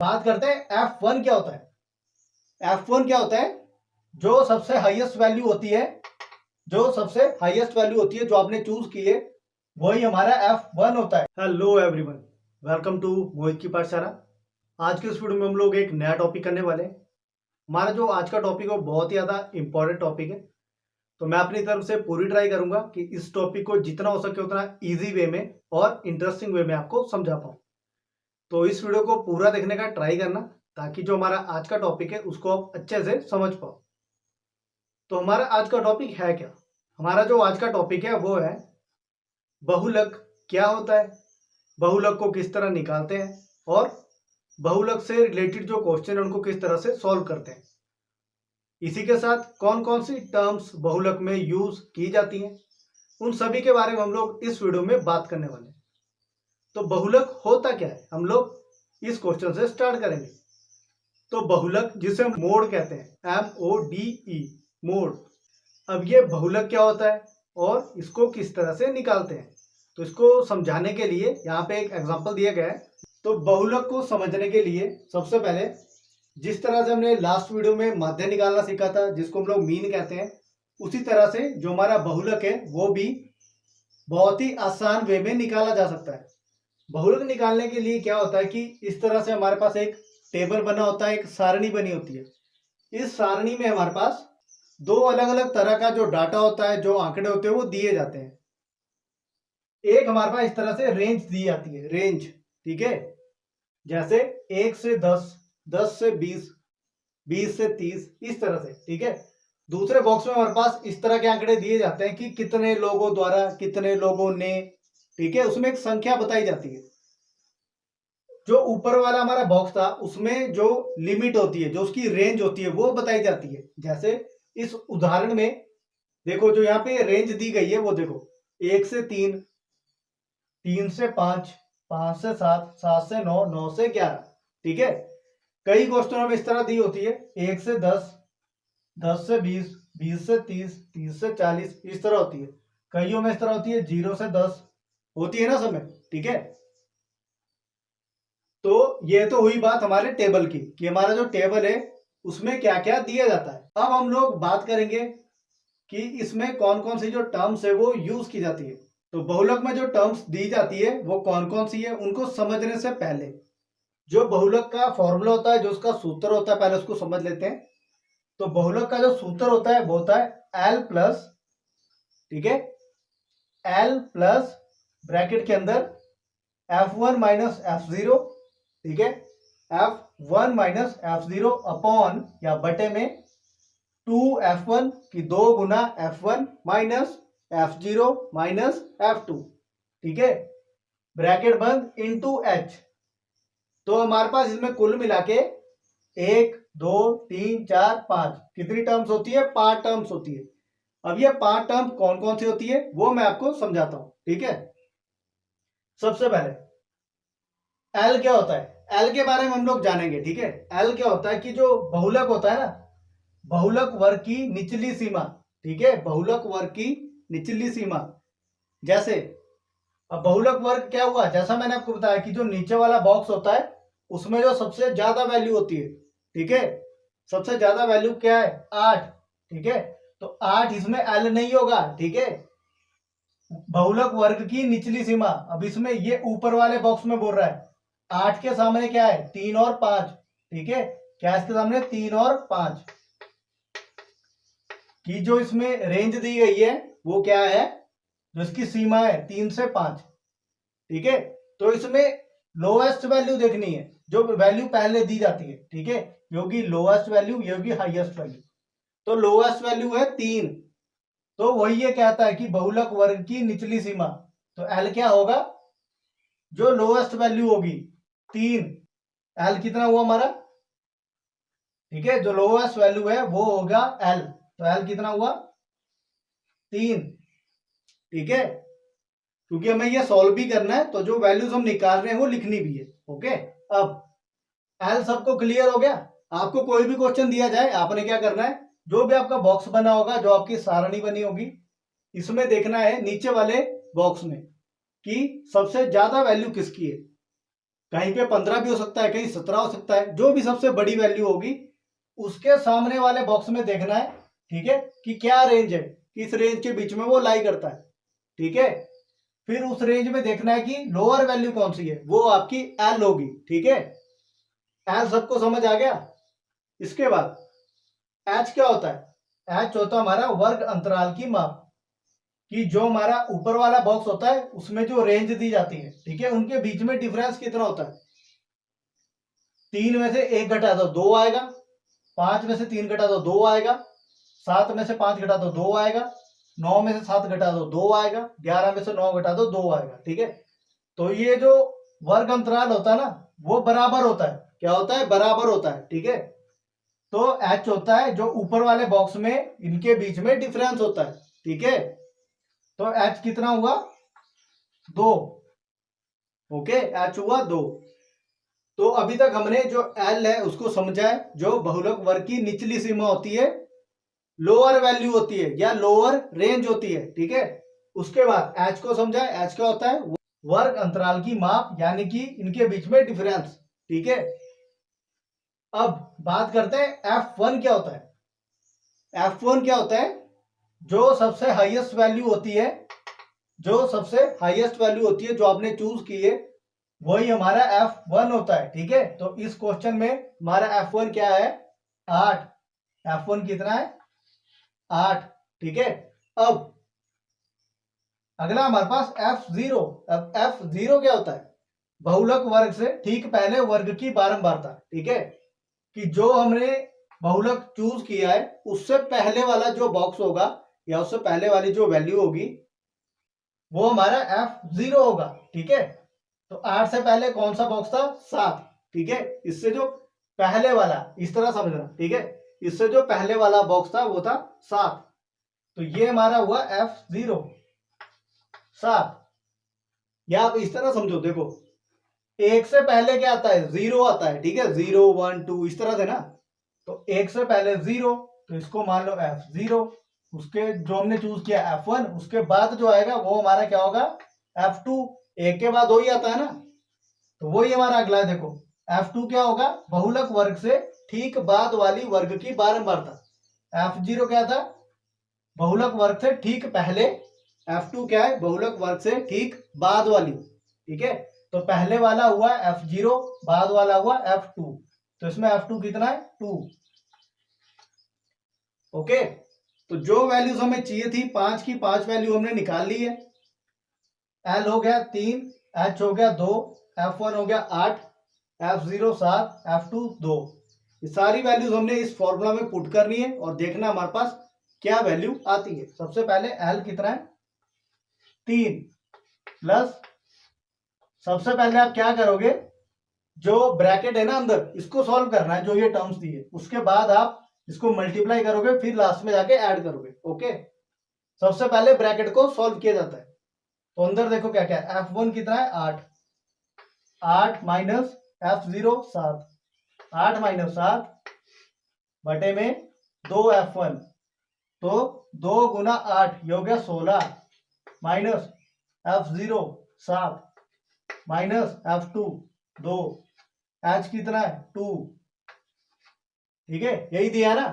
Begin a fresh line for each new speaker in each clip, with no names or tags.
बात करते हैं F1 क्या होता है। F1 क्या होता है? जो सबसे हाईएस्ट वैल्यू होती है, जो आपने चूज की है, वही हमारा F1 होता है। हेलो एवरीवन, वेलकम टू मोहित की पाठशाला। आज के इस वीडियो में हम लोग एक नया टॉपिक करने वाले हैं। हमारा जो आज का टॉपिक है वो बहुत ही ज्यादा इंपॉर्टेंट टॉपिक है, तो मैं अपनी तरफ से पूरी ट्राई करूंगा कि इस टॉपिक को जितना हो सके उतना इजी वे में और इंटरेस्टिंग वे में आपको समझा पाऊं। तो इस वीडियो को पूरा देखने का ट्राई करना, ताकि जो हमारा आज का टॉपिक है उसको आप अच्छे से समझ पाओ। तो हमारा आज का टॉपिक है क्या? हमारा जो आज का टॉपिक है वो है बहुलक क्या होता है, बहुलक को किस तरह निकालते हैं, और बहुलक से रिलेटेड जो क्वेश्चन है उनको किस तरह से सॉल्व करते हैं। इसी के साथ कौन कौन सी टर्म्स बहुलक में यूज की जाती हैं, उन सभी के बारे में हम लोग इस वीडियो में बात करने वाले हैं। तो बहुलक होता क्या है, हम लोग इस क्वेश्चन से स्टार्ट करेंगे। तो बहुलक, जिसे हम मोड कहते हैं, MODE, मोड। अब ये बहुलक क्या होता है और इसको किस तरह से निकालते हैं, तो इसको समझाने के लिए यहाँ पे एक एग्जांपल दिया गया है। तो बहुलक को समझने के लिए सबसे पहले जिस तरह से हमने लास्ट वीडियो में माध्य निकालना सीखा था, जिसको हम लोग मीन कहते हैं, उसी तरह से जो हमारा बहुलक है वो भी बहुत ही आसान वे में निकाला जा सकता है। बहुलक निकालने के लिए क्या होता है कि इस तरह से हमारे पास एक टेबल बना होता है, एक सारणी बनी होती है। इस सारणी में हमारे पास दो अलग अलग तरह का जो डाटा होता है, जो आंकड़े होते हैं वो दिए जाते हैं। एक हमारे पास इस तरह से रेंज दी जाती है, रेंज, ठीक है, जैसे 1 से 10, 10 से 20, 20 से 30, इस तरह से, ठीक है। दूसरे बॉक्स में हमारे पास इस तरह के आंकड़े दिए जाते हैं कि कितने लोगों द्वारा, कितने लोगों ने, ठीक है, उसमें एक संख्या बताई जाती है। जो ऊपर वाला हमारा बॉक्स था उसमें जो लिमिट होती है, जो उसकी रेंज होती है, वो बताई जाती है। जैसे इस उदाहरण में देखो, जो यहाँ पे रेंज दी गई है वो देखो, 1 से 3, 3 से 5, 5 से 7, 7 से 9, 9 से 11, ठीक है। कई क्वेश्चनों में इस तरह दी होती है 1 से 10, 10 से 20, 20 से 30, 30 से 40, इस तरह होती है। कईयों में इस तरह होती है 0 से 10 होती है ना समय, ठीक है। तो ये तो हुई बात हमारे टेबल की, कि हमारा जो टेबल है उसमें क्या क्या दिया जाता है। अब हम लोग बात करेंगे कि इसमें कौन कौन सी जो टर्म्स है वो यूज की जाती है। तो बहुलक में जो टर्म्स दी जाती है वो कौन कौन सी है, उनको समझने से पहले जो बहुलक का फॉर्मूला होता है, जो उसका सूत्र होता है, पहले उसको समझ लेते हैं। तो बहुलक का जो सूत्र होता है वो होता है L प्लस, ठीक है, L प्लस ब्रैकेट के अंदर F1 माइनस F0, ठीक है, F1 माइनस F0 अपॉन या बटे में 2F1 की 2 गुना F1 minus F0 minus F2, ठीक है, ब्रैकेट बंद, इनटू H। तो हमारे पास इसमें कुल मिला के 1 2 3 4 5 कितनी टर्म्स होती है? 5 टर्म्स होती है। अब ये 5 टर्म कौन कौन सी होती है वो मैं आपको समझाता हूं, ठीक है। सबसे पहले L क्या होता है, L के बारे में हम लोग जानेंगे, ठीक है। L क्या होता है कि जो बहुलक होता है ना, बहुलक वर्ग की निचली सीमा, ठीक है, बहुलक वर्ग की निचली सीमा। जैसे अब बहुलक वर्ग क्या हुआ, जैसा मैंने आपको बताया कि जो नीचे वाला बॉक्स होता है उसमें जो सबसे ज्यादा वैल्यू होती है, ठीक है, सबसे ज्यादा वैल्यू क्या है? 8, ठीक है। तो 8 इसमें L नहीं होगा, ठीक है, बहुलक वर्ग की निचली सीमा। अब इसमें ये ऊपर वाले बॉक्स में बोल रहा है 8 के सामने क्या है? 3 और 5, ठीक है, क्या इसके सामने? 3 और 5 की जो इसमें रेंज दी गई है वो क्या है? जो इसकी सीमा है 3 से 5, ठीक है। तो इसमें लोएस्ट वैल्यू देखनी है, जो वैल्यू पहले दी जाती है, ठीक है, योगी लोएस्ट वैल्यू, योगी हाईएस्ट वैल्यू। तो लोएस्ट वैल्यू है 3, तो वही ये कहता है कि बहुलक वर्ग की निचली सीमा। तो L क्या होगा? जो लोएस्ट वैल्यू होगी 3, L कितना हुआ हमारा? ठीक है, जो लोएस्ट वैल्यू है वो होगा L, तो L कितना हुआ? 3, ठीक है, क्योंकि हमें ये सॉल्व भी करना है, तो जो वैल्यूज हम निकाल रहे हैं वो लिखनी भी है, ओके। अब L सबको क्लियर हो गया? आपको कोई भी क्वेश्चन दिया जाए, आपने क्या करना है, जो भी आपका बॉक्स बना होगा, जो आपकी सारणी बनी होगी, इसमें देखना है नीचे वाले बॉक्स में कि सबसे ज्यादा वैल्यू किसकी है। कहीं पे 15 भी हो सकता है, कहीं 17 हो सकता है, जो भी सबसे बड़ी वैल्यू होगी उसके सामने वाले बॉक्स में देखना है, ठीक है, कि क्या रेंज है, किस रेंज के बीच में वो लाई करता है, ठीक है। फिर उस रेंज में देखना है कि लोअर वैल्यू कौन सी है, वो आपकी एल होगी, ठीक है। एल सबको समझ आ गया। इसके बाद एच क्या होता है? एच होता है हमारा वर्ग अंतराल की माप, कि जो हमारा ऊपर वाला बॉक्स होता है उसमें जो रेंज दी जाती है, ठीक है, उनके बीच में डिफरेंस कितना होता है। 3 में से 1 घटा दो 2 आएगा, 5 में से 3 घटा दो 2 आएगा, 7 में से 5 घटा दो 2 आएगा, 9 में से 7 घटा दो 2 आएगा, 11 में से 9 घटा दो 2 आएगा, ठीक है। तो ये जो वर्ग अंतराल होता है ना, वो बराबर होता है। क्या होता है? बराबर होता है, ठीक है। तो एच होता है जो ऊपर वाले बॉक्स में इनके बीच में डिफरेंस होता है, ठीक है। तो एच कितना हुआ? 2। ओके, एच हुआ 2। तो अभी तक हमने जो एल है उसको समझा है, जो बहुलक वर्ग की निचली सीमा होती है, लोअर वैल्यू होती है या लोअर रेंज होती है, ठीक है। उसके बाद एच को समझा है। एच क्या होता है? वर्ग अंतराल की माप, यानी कि इनके बीच में डिफरेंस, ठीक है। अब बात करते हैं F1 क्या होता है। F1 क्या होता है? जो सबसे हाईएस्ट वैल्यू होती है, जो सबसे हाईएस्ट वैल्यू होती है जो आपने चूज की है, वही हमारा F1 होता है, ठीक है। तो इस क्वेश्चन में हमारा F1 क्या है? 8। F1 कितना है? 8, ठीक है। अब अगला हमारे पास F0। अब F0 क्या होता है? बहुलक वर्ग से ठीक पहले वर्ग की बारंबारता, ठीक है, कि जो हमने बहुलक चूज किया है उससे पहले वाला जो बॉक्स होगा या उससे पहले वाली जो वैल्यू होगी वो हमारा F0 होगा, ठीक है। तो 8 से पहले कौन सा बॉक्स था? 7, ठीक है। इससे जो पहले वाला, इस तरह समझना, ठीक है, इससे जो पहले वाला बॉक्स था वो था 7। तो ये हमारा हुआ F0, 7। या आप इस तरह समझो, देखो, एक से पहले क्या आता है? 0 आता है, ठीक है, 0 1 2 इस तरह से ना। तो एक से पहले 0, तो इसको मान लो F0। उसके जो हमने चूज किया F1, उसके बाद जो आएगा वो हमारा क्या होगा? F2। एक के बाद वही आता है ना, तो वही हमारा अगला है। देखो, F2 क्या होगा? बहुलक वर्ग से ठीक बाद वाली वर्ग की बारंबारता। F0 क्या था? बहुलक वर्ग से ठीक पहले। F2 क्या है? बहुलक वर्ग से ठीक बाद वाली, ठीक है। तो पहले वाला हुआ F0, बाद वाला हुआ F2। तो इसमें F2 कितना है? 2। ओके, तो जो वैल्यूज हमें चाहिए थी 5 की 5 वैल्यू हमने निकाल ली है। एल हो गया 3, एच हो गया 2, F1 हो गया 8, F0 7, F2 2। ये सारी वैल्यूज हमने इस फॉर्मूला में पुट करनी है और देखना हमारे पास क्या वैल्यू आती है। सबसे पहले एल कितना है? 3 प्लस, सबसे पहले आप क्या करोगे, जो ब्रैकेट है ना अंदर, इसको सॉल्व करना है, जो ये टर्म्स दी है, उसके बाद आप इसको मल्टीप्लाई करोगे, फिर लास्ट में जाके ऐड करोगे। ओके, सबसे पहले ब्रैकेट को सॉल्व किया जाता है। तो अंदर देखो क्या क्या है। F1 कितना है? 8। 8 माइनस F0 7। 8 माइनस 7 बटे में 2 F1। तो 2 गुना 8 ये हो गया 16, minus F0 7 minus F2 2। H कितना है? 2, ठीक है, यही दिया ना।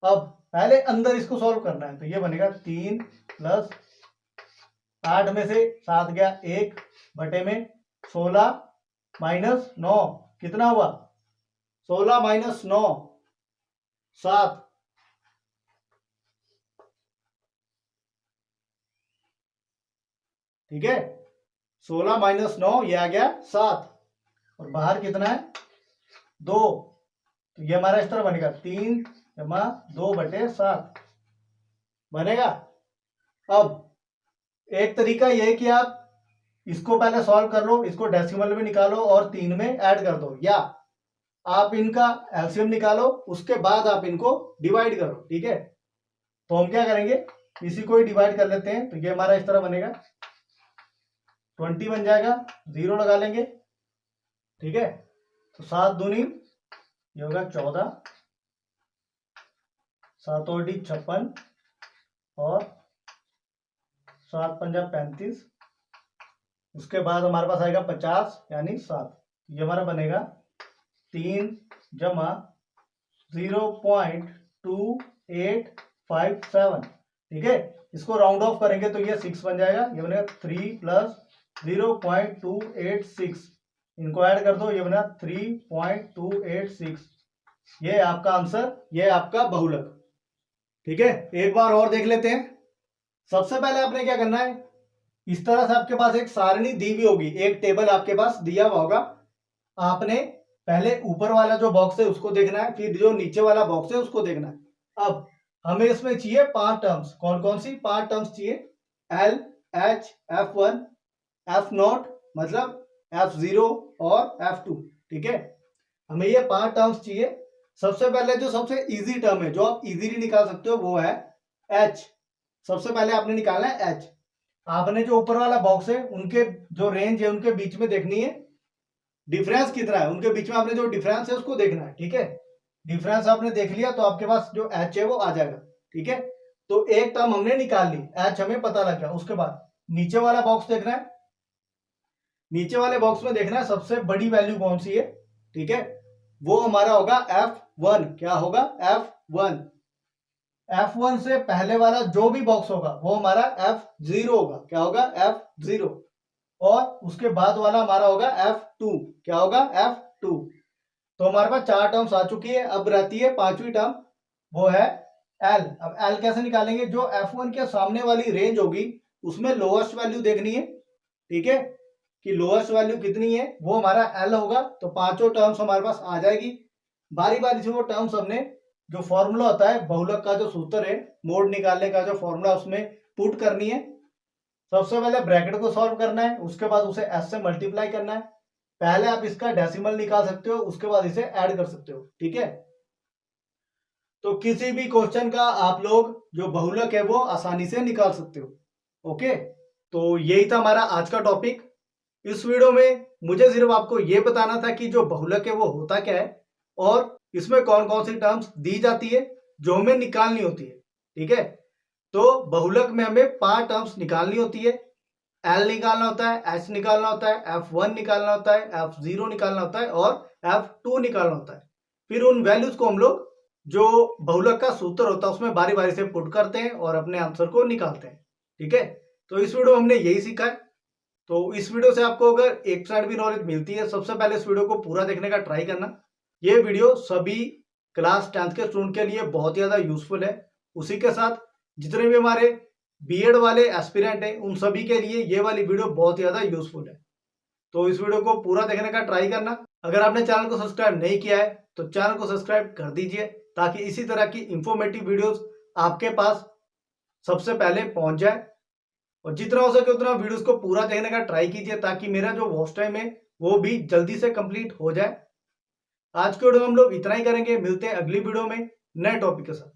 अब पहले अंदर इसको सॉल्व करना है, तो ये बनेगा 3 प्लस 8 में से 7 गया 1 बटे में 16 माइनस 9 कितना हुआ? 16 माइनस 9 7, ठीक है। 16 माइनस 9 ये आ गया 7, और बाहर कितना है? 2। तो ये हमारा इस तरह बनेगा 3 जमा 2 बटे 7 बनेगा। अब एक तरीका यह है कि आप इसको पहले सॉल्व कर लो, इसको डेसिमल में निकालो और 3 में ऐड कर दो, या आप इनका एलसीएम निकालो, उसके बाद आप इनको डिवाइड करो, ठीक है। तो हम क्या करेंगे, इसी को ही डिवाइड कर लेते हैं। तो ये हमारा इस तरह बनेगा, 20 बन जाएगा, 0 लगा लेंगे, ठीक है। तो 7 दूनी ये होगा 14, 7 और 56 और 7 पंजा 35 उसके बाद हमारे पास आएगा 50 यानी 7। ये हमारा बनेगा 3 जमा 0.2857। ठीक है, इसको राउंड ऑफ करेंगे तो ये 6 बन जाएगा। ये बनेगा 3 प्लस 0.286, इनको ऐड कर दो, ये बना 3.286। ये आपका आंसर, ये आपका बहुलक। ठीक है, एक बार और देख लेते हैं। सबसे पहले आपने क्या करना है, इस तरह से आपके पास एक सारणी दी हुई होगी, एक टेबल आपके पास दिया हुआ होगा। आपने पहले ऊपर वाला जो बॉक्स है उसको देखना है, फिर जो नीचे वाला बॉक्स है उसको देखना है। अब हमें इसमें चाहिए 5 टर्म्स। कौन कौन सी 5 टर्म्स चाहिए? एल, एच, F1, F0 मतलब F0 और F2। ठीक है, हमें ये 5 टर्म्स चाहिए। सबसे पहले जो सबसे इजी टर्म है, जो आप इजीली निकाल सकते हो, वो है H। सबसे पहले आपने निकालना है H। आपने जो ऊपर वाला बॉक्स है उनके जो रेंज है उनके बीच में देखनी है डिफरेंस कितना है, उनके बीच में आपने जो डिफरेंस है उसको देखना है। ठीक है, डिफरेंस आपने देख लिया तो आपके पास जो H है वो आ जाएगा। ठीक है, तो एक टर्म हमने निकाल ली, H हमें पता लग गया। उसके बाद नीचे वाला बॉक्स देखना है, नीचे वाले बॉक्स में देखना है सबसे बड़ी वैल्यू कौन सी है। ठीक है, वो हमारा होगा F1। क्या होगा? F1। F1 से पहले वाला जो भी बॉक्स होगा वो हमारा F0 होगा। क्या होगा? F0। और उसके बाद वाला हमारा होगा F2। क्या होगा? F2। तो हमारे पास 4 टर्म्स आ चुकी है। अब रहती है 5वीं टर्म, वो है L। अब L कैसे निकालेंगे? जो F1 के सामने वाली रेंज होगी उसमें लोएस्ट वैल्यू देखनी है। ठीक है, कि लोएस्ट वैल्यू कितनी है, वो हमारा L होगा। तो पांचों टर्म्स हमारे पास आ जाएगी। बारी बारी से वो टर्म्स हमने, जो फॉर्मूला होता है बहुलक का, जो सूत्र है मोड निकालने का जो फॉर्मूला, उसमें पुट करनी है। सबसे पहले ब्रैकेट को सॉल्व करना है, उसके बाद उसे s से मल्टीप्लाई करना है। पहले आप इसका डेसिमल निकाल सकते हो, उसके बाद इसे ऐड कर सकते हो। ठीक है, तो किसी भी क्वेश्चन का आप लोग जो बहुलक है वो आसानी से निकाल सकते हो। ओके, तो यही था हमारा आज का टॉपिक। इस वीडियो में मुझे सिर्फ आपको ये बताना था कि जो बहुलक है वो होता क्या है और इसमें कौन कौन सी टर्म्स दी जाती है जो हमें निकालनी होती है। ठीक है, तो बहुलक में हमें 5 टर्म्स निकालनी होती है। L निकालना होता है, H निकालना होता है, F1 निकालना होता है, F0 निकालना होता है और F2 निकालना होता है। फिर उन वैल्यूज को हम लोग जो बहुलक का सूत्र होता है उसमें बारी बारी से पुट करते हैं और अपने आंसर को निकालते हैं। ठीक है, तो इस वीडियो में हमने यही सीखा है। तो इस वीडियो से आपको अगर 1% भी नॉलेज मिलती है, सबसे पहले इस वीडियो को पूरा देखने का ट्राई करना। ये वीडियो सभी क्लास 10th के स्टूडेंट के लिए बहुत ज़्यादा यूजफुल है। उसी के साथ जितने भी हमारे बीएड वाले एस्पिरेंट हैं उन सभी के लिए ये वाली वीडियो बहुत ज़्यादा यूजफुल है। तो इस वीडियो को पूरा देखने का ट्राई करना। अगर आपने चैनल को सब्सक्राइब नहीं किया है तो चैनल को सब्सक्राइब कर दीजिए, ताकि इसी तरह की इंफॉर्मेटिव वीडियोस आपके पास सबसे पहले पहुंच जाए। और जितना हो सके उतना वीडियोस को पूरा देखने का ट्राई कीजिए, ताकि मेरा जो वॉच टाइम है वो भी जल्दी से कंप्लीट हो जाए। आज के वीडियो में हम लोग इतना ही करेंगे। मिलते हैं अगली वीडियो में नए टॉपिक के साथ।